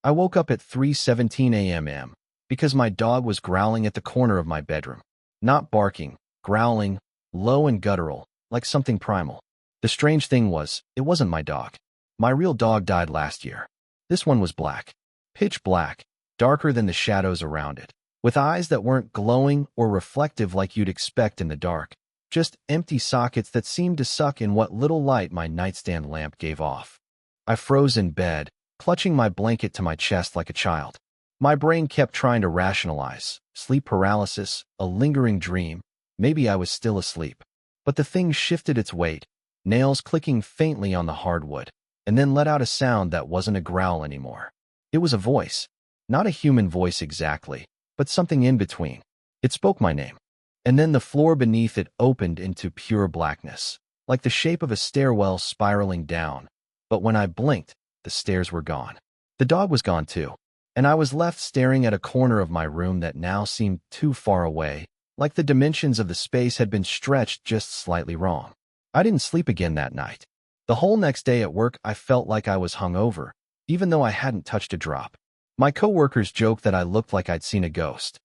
I woke up at 3:17 a.m. because my dog was growling at the corner of my bedroom. Not barking, growling, low and guttural, like something primal. The strange thing was, it wasn't my dog. My real dog died last year. This one was black. Pitch black, darker than the shadows around it, with eyes that weren't glowing or reflective like you'd expect in the dark. Just empty sockets that seemed to suck in what little light my nightstand lamp gave off. I froze in bed, clutching my blanket to my chest like a child. My brain kept trying to rationalize. Sleep paralysis, a lingering dream. Maybe I was still asleep. But the thing shifted its weight, nails clicking faintly on the hardwood, and then let out a sound that wasn't a growl anymore. It was a voice. Not a human voice exactly, but something in between. It spoke my name. And then the floor beneath it opened into pure blackness, like the shape of a stairwell spiraling down. But when I blinked, the stairs were gone. The dog was gone too, and I was left staring at a corner of my room that now seemed too far away, like the dimensions of the space had been stretched just slightly wrong. I didn't sleep again that night. The whole next day at work, I felt like I was hungover, even though I hadn't touched a drop. My coworkers joked that I looked like I'd seen a ghost.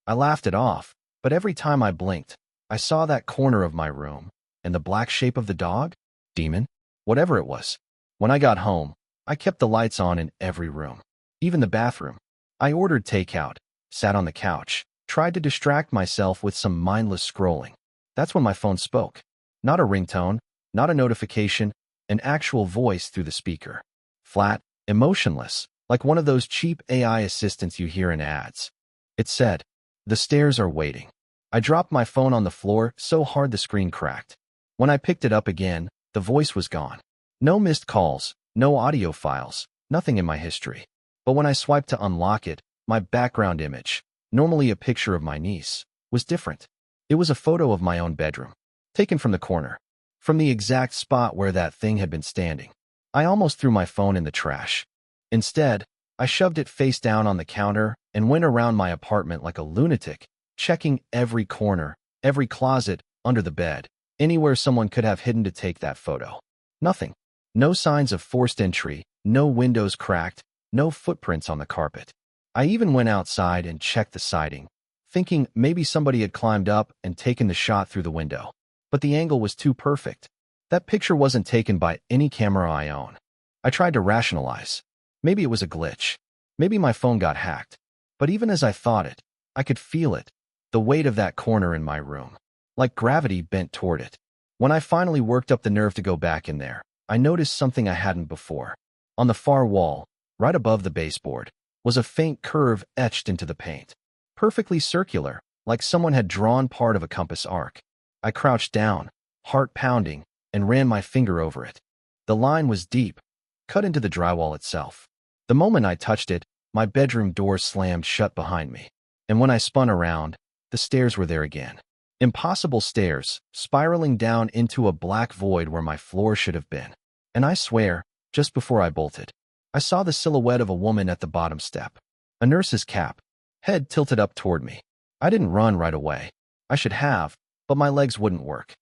I laughed it off, but every time I blinked, I saw that corner of my room, and the black shape of the dog, demon, whatever it was. When I got home, I kept the lights on in every room, even the bathroom. I ordered takeout, sat on the couch, tried to distract myself with some mindless scrolling. That's when my phone spoke. Not a ringtone, not a notification, an actual voice through the speaker. Flat, emotionless, like one of those cheap AI assistants you hear in ads. It said, "The stairs are waiting." I dropped my phone on the floor so hard the screen cracked. When I picked it up again, the voice was gone. No missed calls, no audio files, nothing in my history. But when I swiped to unlock it, my background image, normally a picture of my niece, was different. It was a photo of my own bedroom, taken from the corner, from the exact spot where that thing had been standing. I almost threw my phone in the trash. Instead, I shoved it face down on the counter and went around my apartment like a lunatic, checking every corner, every closet, under the bed, anywhere someone could have hidden to take that photo. Nothing. No signs of forced entry, no windows cracked, no footprints on the carpet. I even went outside and checked the siding, thinking maybe somebody had climbed up and taken the shot through the window. But the angle was too perfect. That picture wasn't taken by any camera I own. I tried to rationalize. Maybe it was a glitch. Maybe my phone got hacked. But even as I thought it, I could feel it, the weight of that corner in my room, like gravity bent toward it. When I finally worked up the nerve to go back in there, I noticed something I hadn't before. On the far wall, right above the baseboard, was a faint curve etched into the paint. Perfectly circular, like someone had drawn part of a compass arc. I crouched down, heart pounding, and ran my finger over it. The line was deep, cut into the drywall itself. The moment I touched it, my bedroom door slammed shut behind me. And when I spun around, the stairs were there again. Impossible stairs, spiraling down into a black void where my floor should have been. And I swear, just before I bolted, I saw the silhouette of a woman at the bottom step. A nurse's cap, head tilted up toward me. I didn't run right away. I should have, but my legs wouldn't work.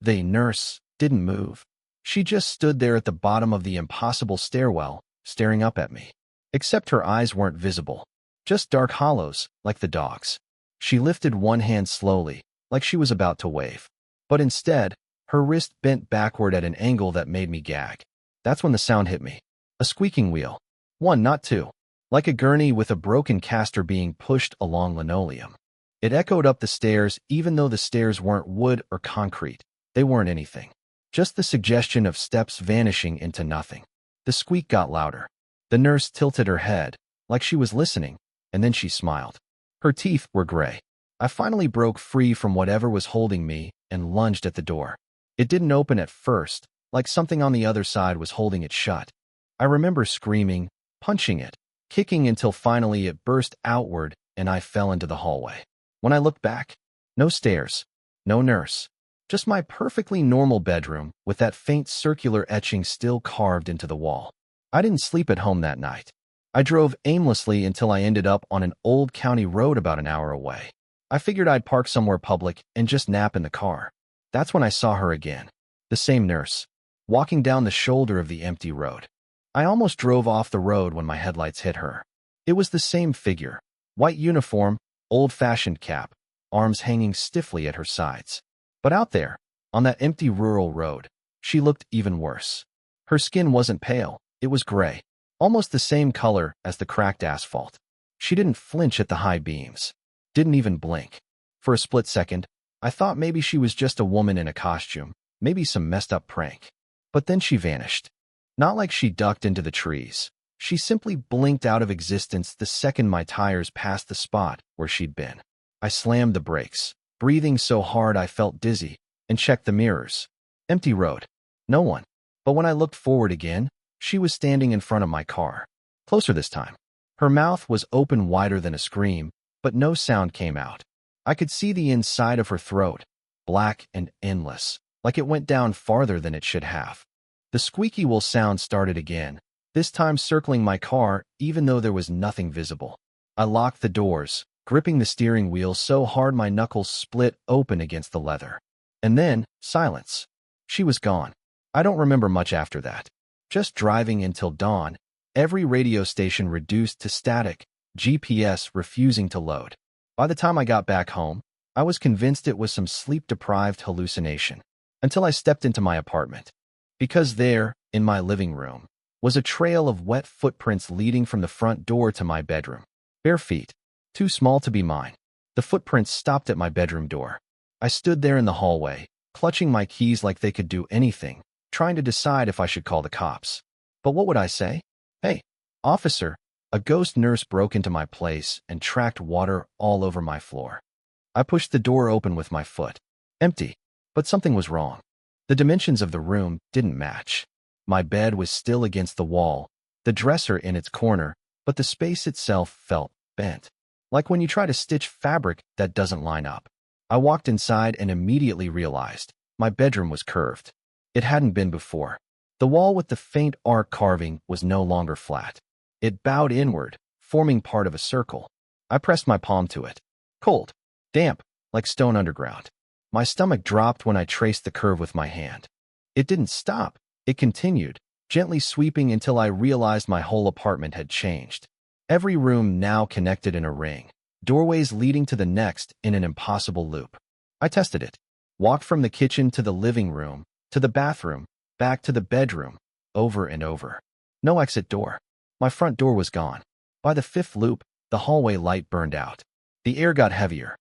The nurse didn't move. She just stood there at the bottom of the impossible stairwell, staring up at me. Except her eyes weren't visible, just dark hollows, like the dog's. She lifted one hand slowly, like she was about to wave. But instead, her wrist bent backward at an angle that made me gag. That's when the sound hit me. A squeaking wheel. One, not two. Like a gurney with a broken caster being pushed along linoleum. It echoed up the stairs even though the stairs weren't wood or concrete. They weren't anything. Just the suggestion of steps vanishing into nothing. The squeak got louder. The nurse tilted her head, like she was listening, and then she smiled. Her teeth were gray. I finally broke free from whatever was holding me and lunged at the door. It didn't open at first, like something on the other side was holding it shut. I remember screaming, punching it, kicking until finally it burst outward and I fell into the hallway. When I looked back, no stairs, no nurse, just my perfectly normal bedroom with that faint circular etching still carved into the wall. I didn't sleep at home that night. I drove aimlessly until I ended up on an old county road about an hour away. I figured I'd park somewhere public and just nap in the car. That's when I saw her again, the same nurse, walking down the shoulder of the empty road. I almost drove off the road when my headlights hit her. It was the same figure. White uniform, old-fashioned cap, arms hanging stiffly at her sides. But out there, on that empty rural road, she looked even worse. Her skin wasn't pale, it was gray, almost the same color as the cracked asphalt. She didn't flinch at the high beams, didn't even blink. For a split second, I thought maybe she was just a woman in a costume, maybe some messed up prank. But then she vanished. Not like she ducked into the trees. She simply blinked out of existence the second my tires passed the spot where she'd been. I slammed the brakes, breathing so hard I felt dizzy, and checked the mirrors. Empty road. No one. But when I looked forward again, she was standing in front of my car. Closer this time. Her mouth was open wider than a scream, but no sound came out. I could see the inside of her throat, black and endless, like it went down farther than it should have. The squeaky wheel sound started again, this time circling my car even though there was nothing visible. I locked the doors, gripping the steering wheel so hard my knuckles split open against the leather. And then, silence. She was gone. I don't remember much after that. Just driving until dawn, every radio station reduced to static, GPS refusing to load. By the time I got back home, I was convinced it was some sleep-deprived hallucination, until I stepped into my apartment. Because there, in my living room, was a trail of wet footprints leading from the front door to my bedroom. Bare feet, too small to be mine. The footprints stopped at my bedroom door. I stood there in the hallway, clutching my keys like they could do anything, trying to decide if I should call the cops. But what would I say? Hey, officer, a ghost nurse broke into my place and tracked water all over my floor. I pushed the door open with my foot. Empty, but something was wrong. The dimensions of the room didn't match. My bed was still against the wall, the dresser in its corner, but the space itself felt bent. Like when you try to stitch fabric that doesn't line up. I walked inside and immediately realized my bedroom was curved. It hadn't been before. The wall with the faint arc carving was no longer flat. It bowed inward, forming part of a circle. I pressed my palm to it. Cold, damp, like stone underground. My stomach dropped when I traced the curve with my hand. It didn't stop. It continued, gently sweeping until I realized my whole apartment had changed. Every room now connected in a ring, doorways leading to the next in an impossible loop. I tested it. Walked from the kitchen to the living room, to the bathroom, back to the bedroom, over and over. No exit door. My front door was gone. By the fifth loop, the hallway light burned out. The air got heavier.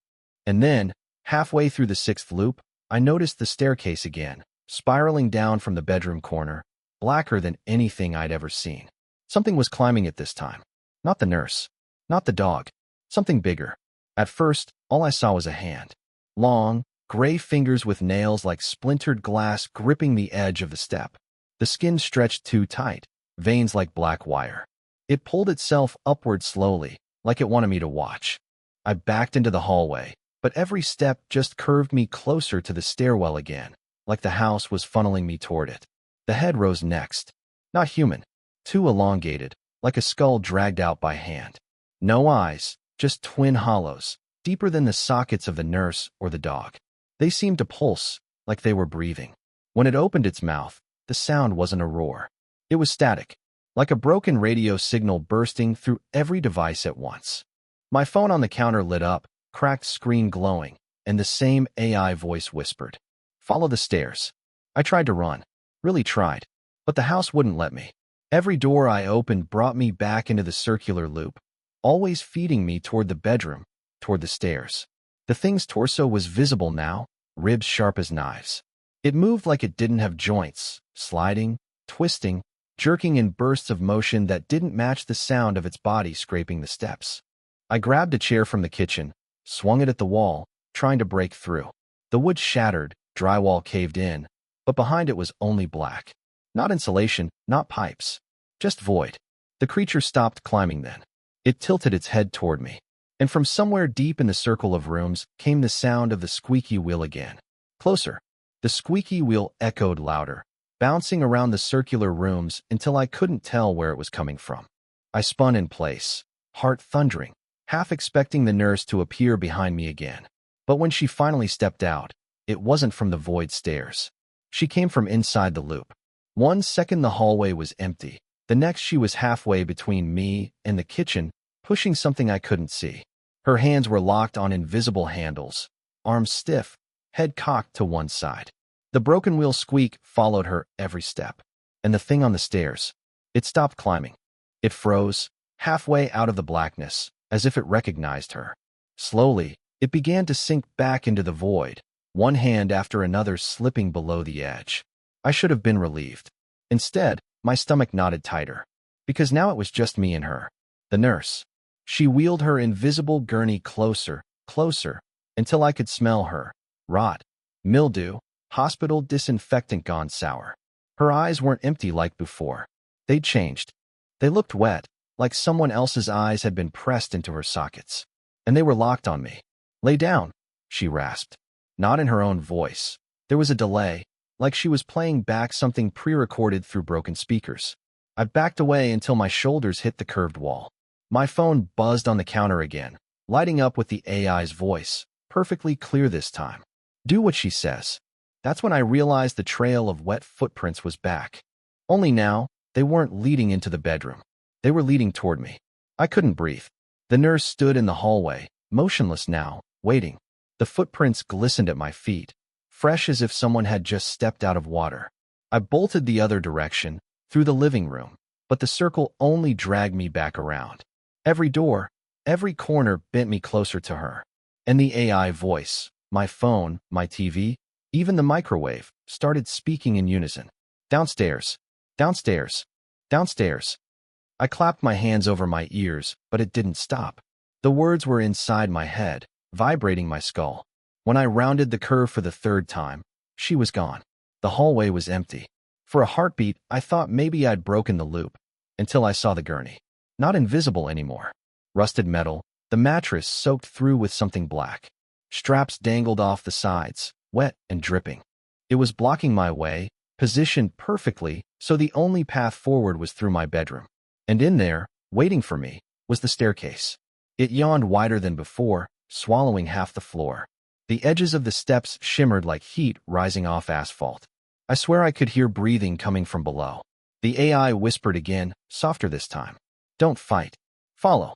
And then, halfway through the sixth loop, I noticed the staircase again, spiraling down from the bedroom corner, blacker than anything I'd ever seen. Something was climbing it this time. Not the nurse. Not the dog. Something bigger. At first, all I saw was a hand. Long, gray fingers with nails like splintered glass gripping the edge of the step. The skin stretched too tight, veins like black wire. It pulled itself upward slowly, like it wanted me to watch. I backed into the hallway, but every step just curved me closer to the stairwell again, like the house was funneling me toward it. The head rose next. Not human. Too elongated, like a skull dragged out by hand. No eyes, just twin hollows, deeper than the sockets of the nurse or the dog. They seemed to pulse, like they were breathing. When it opened its mouth, the sound wasn't a roar. It was static, like a broken radio signal bursting through every device at once. My phone on the counter lit up, cracked screen glowing, and the same AI voice whispered, "Follow the stairs." I tried to run, really tried, but the house wouldn't let me. Every door I opened brought me back into the circular loop, always feeding me toward the bedroom, toward the stairs. The thing's torso was visible now, ribs sharp as knives. It moved like it didn't have joints, sliding, twisting, jerking in bursts of motion that didn't match the sound of its body scraping the steps. I grabbed a chair from the kitchen, swung it at the wall, trying to break through. The wood shattered, drywall caved in, but behind it was only black. Not insulation, not pipes. Just void. The creature stopped climbing then. It tilted its head toward me. And from somewhere deep in the circle of rooms came the sound of the squeaky wheel again. Closer. The squeaky wheel echoed louder, bouncing around the circular rooms until I couldn't tell where it was coming from. I spun in place, heart thundering, half expecting the nurse to appear behind me again. But when she finally stepped out, it wasn't from the void stairs. She came from inside the loop. 1 second the hallway was empty. The next she was halfway between me and the kitchen, pushing something I couldn't see. Her hands were locked on invisible handles, arms stiff, head cocked to one side. The broken wheel squeak followed her every step. And the thing on the stairs, it stopped climbing. It froze, halfway out of the blackness, as if it recognized her. Slowly, it began to sink back into the void, one hand after another slipping below the edge. I should have been relieved. Instead, my stomach knotted tighter, because now it was just me and her. The nurse. She wheeled her invisible gurney closer, closer, until I could smell her. Rot, mildew, hospital disinfectant gone sour. Her eyes weren't empty like before. They'd changed. They looked wet, like someone else's eyes had been pressed into her sockets. And they were locked on me. "Lay down," she rasped. Not in her own voice. There was a delay, like she was playing back something pre-recorded through broken speakers. I backed away until my shoulders hit the curved wall. My phone buzzed on the counter again, lighting up with the AI's voice, perfectly clear this time. "Do what she says." That's when I realized the trail of wet footprints was back. Only now, they weren't leading into the bedroom. They were leading toward me. I couldn't breathe. The nurse stood in the hallway, motionless now, waiting. The footprints glistened at my feet, fresh as if someone had just stepped out of water. I bolted the other direction, through the living room, but the circle only dragged me back around. Every door, every corner bent me closer to her. And the AI voice, my phone, my TV, even the microwave, started speaking in unison. "Downstairs, downstairs, downstairs." I clapped my hands over my ears, but it didn't stop. The words were inside my head, vibrating my skull. When I rounded the curve for the third time, she was gone. The hallway was empty. For a heartbeat, I thought maybe I'd broken the loop, until I saw the gurney. Not invisible anymore. Rusted metal, the mattress soaked through with something black. Straps dangled off the sides, wet and dripping. It was blocking my way, positioned perfectly, so the only path forward was through my bedroom. And in there, waiting for me, was the staircase. It yawned wider than before, swallowing half the floor. The edges of the steps shimmered like heat rising off asphalt. I swear I could hear breathing coming from below. The AI whispered again, softer this time. "Don't fight. Follow."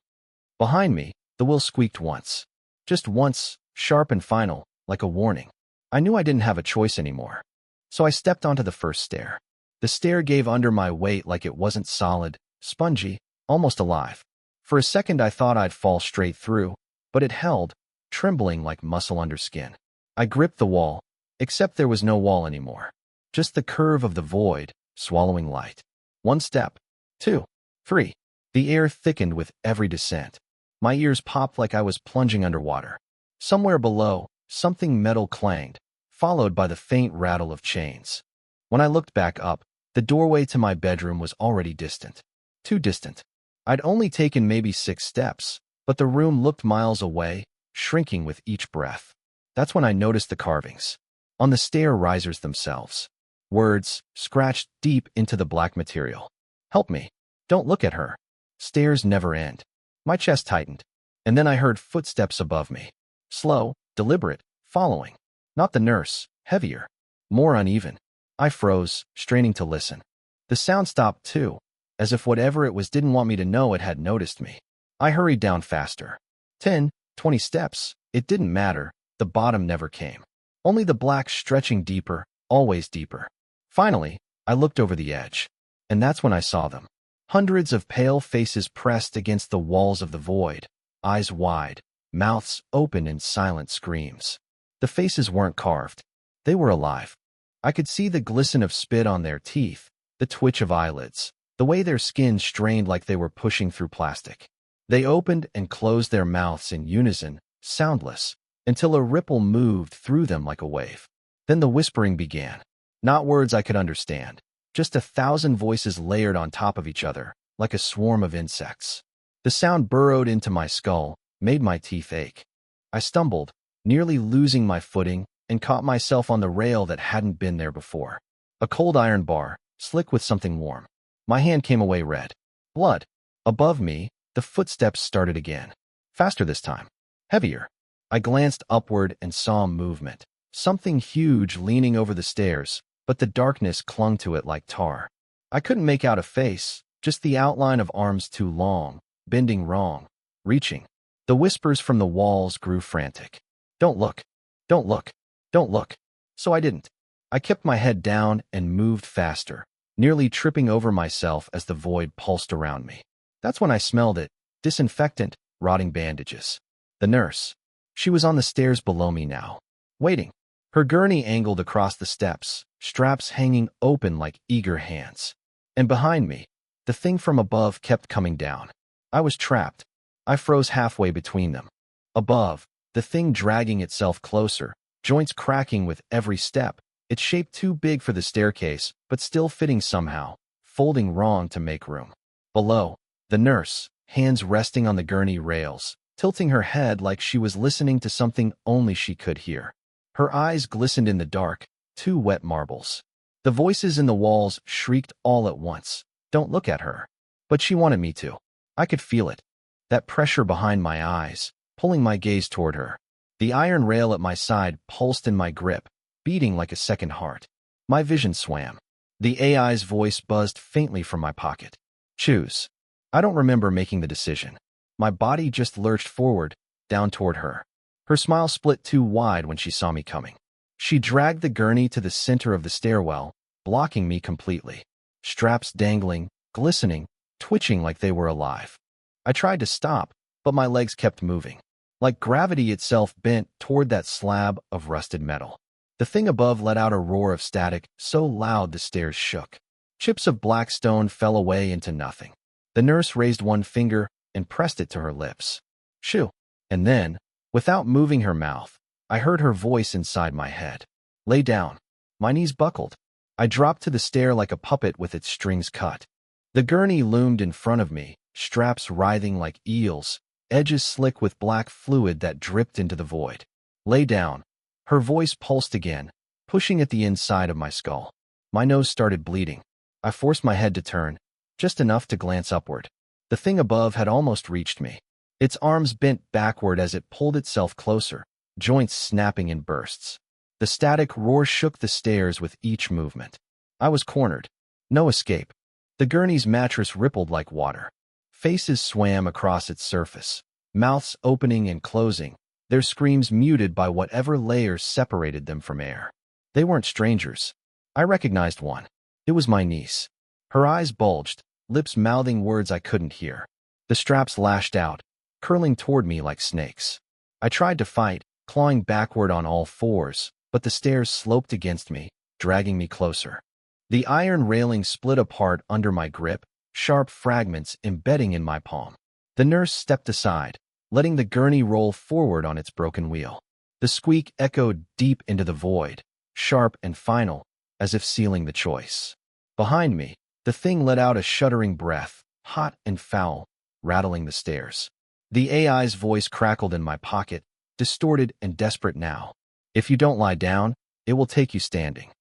Behind me, the wheel squeaked once. Just once, sharp and final, like a warning. I knew I didn't have a choice anymore. So I stepped onto the first stair. The stair gave under my weight like it wasn't solid, spongy, almost alive. For a second I thought I'd fall straight through, but it held, trembling like muscle under skin. I gripped the wall, except there was no wall anymore. Just the curve of the void, swallowing light. One step. 2. 3. The air thickened with every descent. My ears popped like I was plunging underwater. Somewhere below, something metal clanged, followed by the faint rattle of chains. When I looked back up, the doorway to my bedroom was already distant. Too distant. I'd only taken maybe 6 steps, but the room looked miles away, shrinking with each breath. That's when I noticed the carvings. On the stair risers themselves. Words, scratched deep into the black material. "Help me. Don't look at her. Stairs never end." My chest tightened, and then I heard footsteps above me. Slow, deliberate, following. Not the nurse, heavier, more uneven. I froze, straining to listen. The sound stopped too, as if whatever it was didn't want me to know it had noticed me. I hurried down faster. 10, 20 steps. It didn't matter. The bottom never came. Only the black stretching deeper, always deeper. Finally, I looked over the edge. And that's when I saw them. Hundreds of pale faces pressed against the walls of the void, eyes wide, mouths open in silent screams. The faces weren't carved. They were alive. I could see the glisten of spit on their teeth, the twitch of eyelids, the way their skin strained like they were pushing through plastic. They opened and closed their mouths in unison, soundless, until a ripple moved through them like a wave. Then the whispering began. Not words I could understand, just 1,000 voices layered on top of each other, like a swarm of insects. The sound burrowed into my skull, made my teeth ache. I stumbled, nearly losing my footing, and caught myself on the rail that hadn't been there before. A cold iron bar, slick with something warm. My hand came away red. Blood. Above me, the footsteps started again. Faster this time. Heavier. I glanced upward and saw movement. Something huge leaning over the stairs, but the darkness clung to it like tar. I couldn't make out a face, just the outline of arms too long, bending wrong, reaching. The whispers from the walls grew frantic. Don't look. Don't look. Don't look. So I didn't. I kept my head down and moved faster, nearly tripping over myself as the void pulsed around me. That's when I smelled it. Disinfectant, rotting bandages. The nurse. She was on the stairs below me now, waiting. Her gurney angled across the steps, straps hanging open like eager hands. And behind me, the thing from above kept coming down. I was trapped. I froze halfway between them. Above, the thing dragging itself closer, joints cracking with every step, its shape too big for the staircase, but still fitting somehow, folding wrong to make room. Below, the nurse, hands resting on the gurney rails, tilting her head like she was listening to something only she could hear. Her eyes glistened in the dark, two wet marbles. The voices in the walls shrieked all at once. Don't look at her. But she wanted me to. I could feel it. That pressure behind my eyes, pulling my gaze toward her. The iron rail at my side pulsed in my grip, beating like a second heart. My vision swam. The AI's voice buzzed faintly from my pocket. Choose. I don't remember making the decision. My body just lurched forward, down toward her. Her smile split too wide when she saw me coming. She dragged the gurney to the center of the stairwell, blocking me completely. Straps dangling, glistening, twitching like they were alive. I tried to stop, but my legs kept moving. Like gravity itself bent toward that slab of rusted metal. The thing above let out a roar of static so loud the stairs shook. Chips of black stone fell away into nothing. The nurse raised one finger and pressed it to her lips. Shoo! And then, without moving her mouth, I heard her voice inside my head. Lay down. My knees buckled. I dropped to the stair like a puppet with its strings cut. The gurney loomed in front of me, straps writhing like eels, edges slick with black fluid that dripped into the void. Lay down. Her voice pulsed again, pushing at the inside of my skull. My nose started bleeding. I forced my head to turn, just enough to glance upward. The thing above had almost reached me. Its arms bent backward as it pulled itself closer, joints snapping in bursts. The static roar shook the stairs with each movement. I was cornered. No escape. The gurney's mattress rippled like water. Faces swam across its surface, mouths opening and closing, their screams muted by whatever layers separated them from air. They weren't strangers. I recognized one. It was my niece. Her eyes bulged, lips mouthing words I couldn't hear. The straps lashed out, curling toward me like snakes. I tried to fight, clawing backward on all fours, but the stairs sloped against me, dragging me closer. The iron railing split apart under my grip, sharp fragments embedding in my palm. The nurse stepped aside, letting the gurney roll forward on its broken wheel. The squeak echoed deep into the void, sharp and final, as if sealing the choice. Behind me, the thing let out a shuddering breath, hot and foul, rattling the stairs. The AI's voice crackled in my pocket, distorted and desperate now. If you don't lie down, it will take you standing.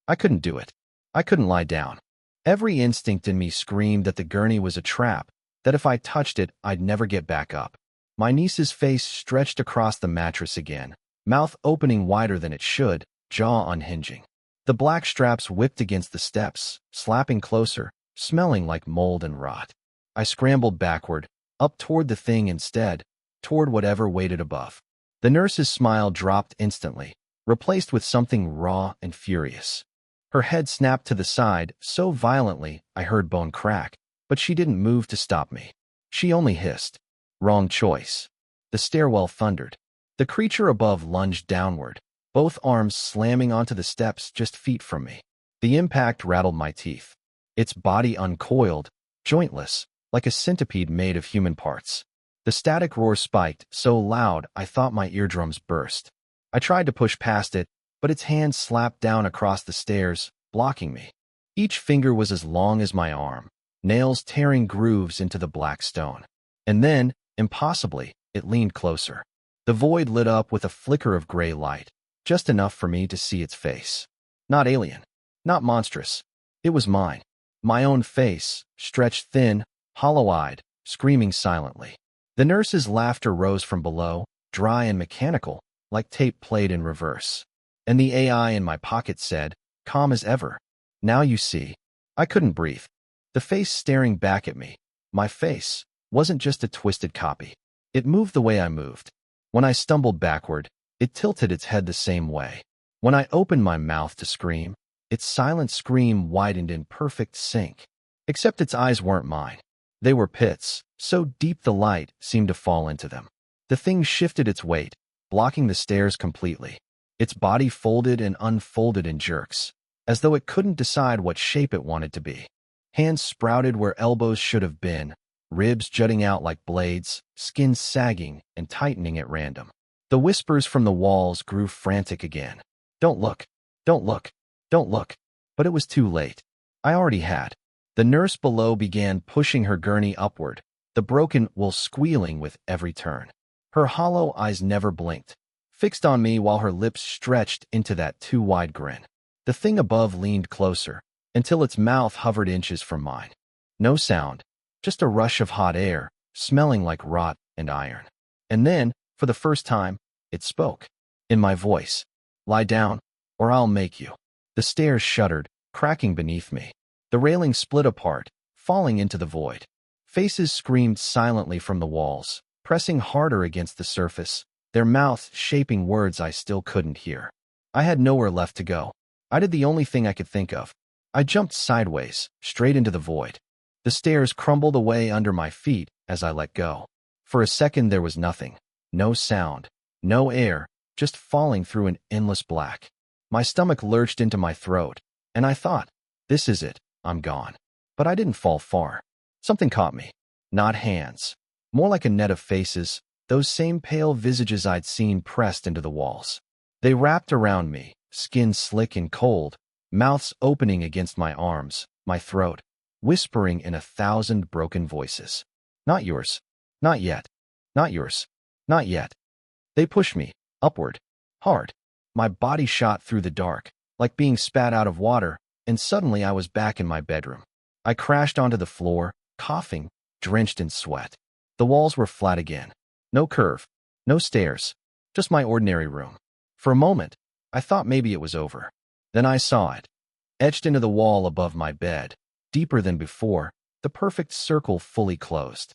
I couldn't do it. I couldn't lie down. Every instinct in me screamed that the gurney was a trap, that if I touched it, I'd never get back up. My niece's face stretched across the mattress again, mouth opening wider than it should, jaw unhinging. The black straps whipped against the steps, slapping closer, smelling like mold and rot. I scrambled backward, up toward the thing instead, toward whatever waited above. The nurse's smile dropped instantly, replaced with something raw and furious. Her head snapped to the side so violently I heard bone crack, but she didn't move to stop me. She only hissed. Wrong choice. The stairwell thundered. The creature above lunged downward, both arms slamming onto the steps just feet from me. The impact rattled my teeth. Its body uncoiled, jointless, like a centipede made of human parts. The static roar spiked so loud I thought my eardrums burst. I tried to push past it, but its hand slapped down across the stairs, blocking me. Each finger was as long as my arm, nails tearing grooves into the black stone. And then, impossibly, it leaned closer. The void lit up with a flicker of gray light, just enough for me to see its face. Not alien, not monstrous. It was mine. My own face, stretched thin, hollow-eyed, screaming silently. The nurse's laughter rose from below, dry and mechanical, like tape played in reverse. And the AI in my pocket said, calm as ever. Now you see. I couldn't breathe. The face staring back at me, my face, wasn't just a twisted copy. It moved the way I moved. When I stumbled backward, it tilted its head the same way. When I opened my mouth to scream, its silent scream widened in perfect sync. Except its eyes weren't mine. They were pits, so deep the light seemed to fall into them. The thing shifted its weight, blocking the stairs completely. Its body folded and unfolded in jerks, as though it couldn't decide what shape it wanted to be. Hands sprouted where elbows should have been, ribs jutting out like blades, skin sagging and tightening at random. The whispers from the walls grew frantic again. Don't look, don't look, don't look. But it was too late. I already had. The nurse below began pushing her gurney upward, the broken wool squealing with every turn. Her hollow eyes never blinked, fixed on me while her lips stretched into that too-wide grin. The thing above leaned closer, until its mouth hovered inches from mine. No sound, just a rush of hot air, smelling like rot and iron. And then, for the first time, it spoke. In my voice. Lie down, or I'll make you. The stairs shuddered, cracking beneath me. The railing split apart, falling into the void. Faces screamed silently from the walls, pressing harder against the surface, their mouths shaping words I still couldn't hear. I had nowhere left to go. I did the only thing I could think of. I jumped sideways, straight into the void. The stairs crumbled away under my feet as I let go. For a second there was nothing. No sound, no air, just falling through an endless black. My stomach lurched into my throat, and I thought, this is it, I'm gone. But I didn't fall far. Something caught me. Not hands. More like a net of faces, those same pale visages I'd seen pressed into the walls. They wrapped around me, skin slick and cold, mouths opening against my arms, my throat, whispering in 1,000 broken voices. Not yours. Not yet. Not yours. Not yet. They pushed me, upward, hard. My body shot through the dark, like being spat out of water, and suddenly I was back in my bedroom. I crashed onto the floor, coughing, drenched in sweat. The walls were flat again. No curve, no stairs, just my ordinary room. For a moment, I thought maybe it was over. Then I saw it, etched into the wall above my bed, deeper than before, the perfect circle fully closed.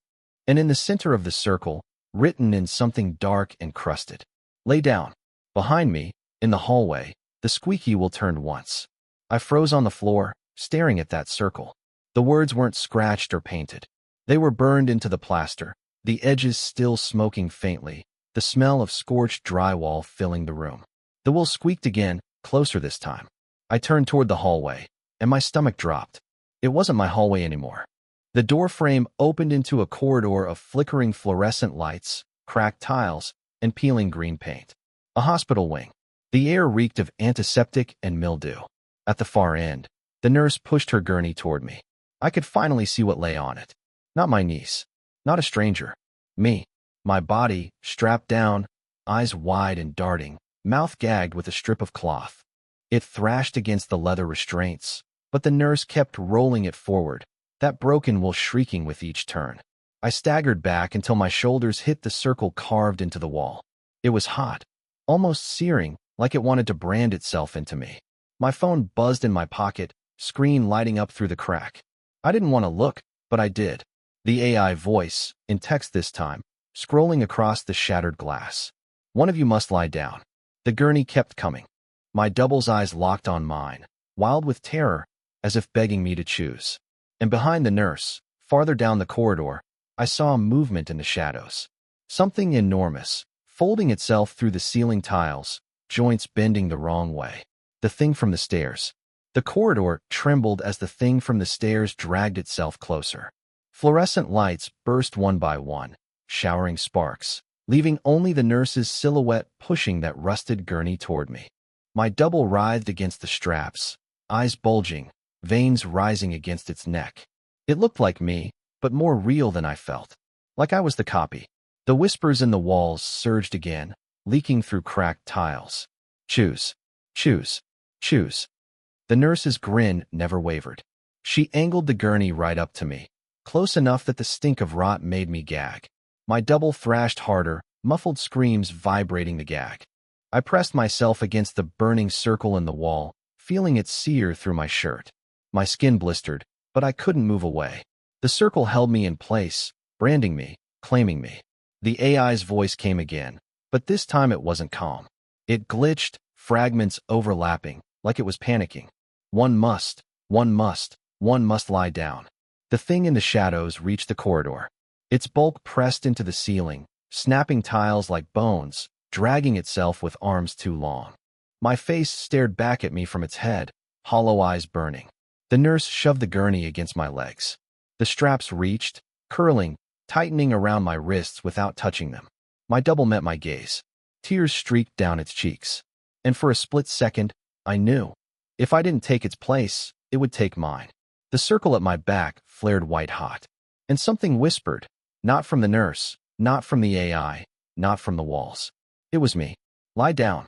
And in the center of the circle, written in something dark and crusted, lay down. Behind me, in the hallway, the squeaky wheel turned once. I froze on the floor, staring at that circle. The words weren't scratched or painted. They were burned into the plaster, the edges still smoking faintly, the smell of scorched drywall filling the room. The wheel squeaked again, closer this time. I turned toward the hallway, and my stomach dropped. It wasn't my hallway anymore. The door frame opened into a corridor of flickering fluorescent lights, cracked tiles, and peeling green paint. A hospital wing. The air reeked of antiseptic and mildew. At the far end, the nurse pushed her gurney toward me. I could finally see what lay on it. Not my niece. Not a stranger. Me. My body, strapped down, eyes wide and darting, mouth gagged with a strip of cloth. It thrashed against the leather restraints, but the nurse kept rolling it forward, that broken wool shrieking with each turn. I staggered back until my shoulders hit the circle carved into the wall. It was hot, almost searing, like it wanted to brand itself into me. My phone buzzed in my pocket, screen lighting up through the crack. I didn't want to look, but I did. The AI voice, in text this time, scrolling across the shattered glass. One of you must lie down. The gurney kept coming. My double's eyes locked on mine, wild with terror, as if begging me to choose. And behind the nurse, farther down the corridor, I saw a movement in the shadows. Something enormous, folding itself through the ceiling tiles, joints bending the wrong way. The thing from the stairs. The corridor trembled as the thing from the stairs dragged itself closer. Fluorescent lights burst one by one, showering sparks, leaving only the nurse's silhouette pushing that rusted gurney toward me. My double writhed against the straps, eyes bulging, veins rising against its neck. It looked like me, but more real than I felt. Like I was the copy. The whispers in the walls surged again, leaking through cracked tiles. Choose. Choose. Choose. The nurse's grin never wavered. She angled the gurney right up to me, close enough that the stink of rot made me gag. My double thrashed harder, muffled screams vibrating the gag. I pressed myself against the burning circle in the wall, feeling it sear through my shirt. My skin blistered, but I couldn't move away. The circle held me in place, branding me, claiming me. The AI's voice came again, but this time it wasn't calm. It glitched, fragments overlapping, like it was panicking. One must, one must, one must lie down. The thing in the shadows reached the corridor. Its bulk pressed into the ceiling, snapping tiles like bones, dragging itself with arms too long. My face stared back at me from its head, hollow eyes burning. The nurse shoved the gurney against my legs. The straps reached, curling, tightening around my wrists without touching them. My double met my gaze. Tears streaked down its cheeks. And for a split second, I knew. If I didn't take its place, it would take mine. The circle at my back flared white-hot. And something whispered, not from the nurse, not from the AI, not from the walls. It was me. Lie down.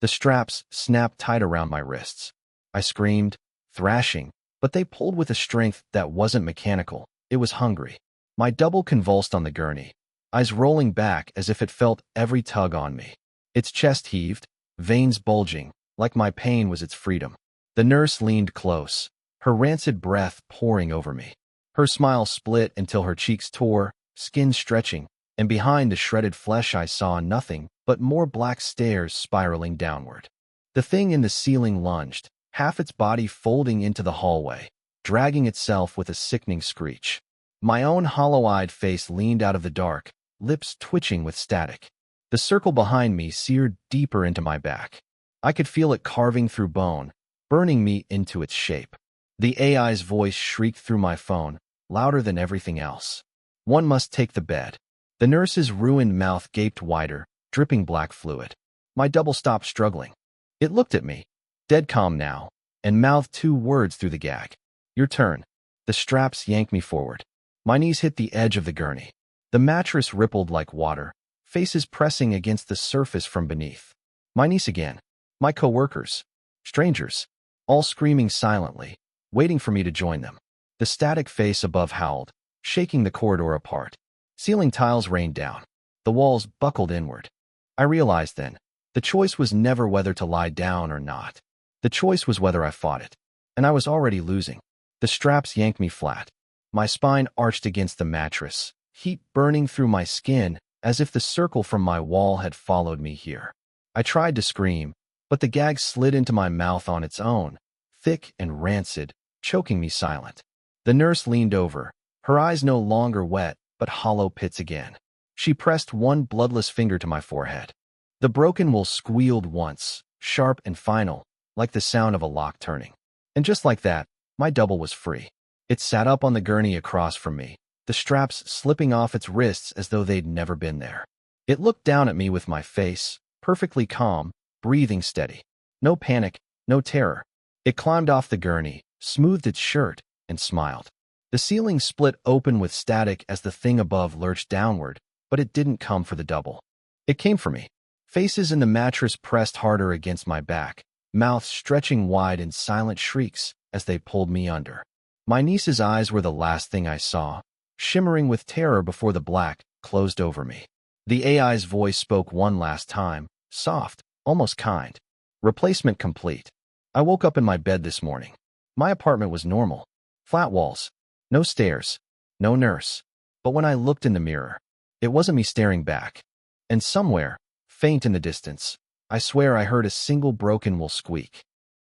The straps snapped tight around my wrists. I screamed, thrashing, but they pulled with a strength that wasn't mechanical. It was hungry. My double convulsed on the gurney, eyes rolling back as if it felt every tug on me. Its chest heaved, veins bulging, like my pain was its freedom. The nurse leaned close, her rancid breath pouring over me. Her smile split until her cheeks tore, skin stretching, and behind the shredded flesh I saw nothing but more black stairs spiraling downward. The thing in the ceiling lunged, half its body folding into the hallway, dragging itself with a sickening screech. My own hollow-eyed face leaned out of the dark, lips twitching with static. The circle behind me seared deeper into my back. I could feel it carving through bone, burning me into its shape. The AI's voice shrieked through my phone, louder than everything else. One must take the bed. The nurse's ruined mouth gaped wider, dripping black fluid. My double stopped struggling. It looked at me, dead calm now, and mouthed two words through the gag. Your turn. The straps yanked me forward. My knees hit the edge of the gurney. The mattress rippled like water, faces pressing against the surface from beneath. My niece again. My co-workers. Strangers. All screaming silently, waiting for me to join them. The static face above howled, shaking the corridor apart. Ceiling tiles rained down. The walls buckled inward. I realized then, the choice was never whether to lie down or not. The choice was whether I fought it. And I was already losing. The straps yanked me flat. My spine arched against the mattress, heat burning through my skin as if the circle from my wall had followed me here. I tried to scream, but the gag slid into my mouth on its own, thick and rancid, choking me silent. The nurse leaned over, her eyes no longer wet, but hollow pits again. She pressed one bloodless finger to my forehead. The broken wool squealed once, sharp and final, like the sound of a lock turning. And just like that, my double was free. It sat up on the gurney across from me, the straps slipping off its wrists as though they'd never been there. It looked down at me with my face, perfectly calm, breathing steady. No panic, no terror. It climbed off the gurney, smoothed its shirt, and smiled. The ceiling split open with static as the thing above lurched downward, but it didn't come for the double. It came for me. Faces in the mattress pressed harder against my back, mouths stretching wide in silent shrieks as they pulled me under. My niece's eyes were the last thing I saw, shimmering with terror before the black closed over me. The AI's voice spoke one last time, soft, almost kind. Replacement complete. I woke up in my bed this morning. My apartment was normal. Flat walls. No stairs. No nurse. But when I looked in the mirror, it wasn't me staring back. And somewhere, faint in the distance, I swear I heard a single broken wool squeak.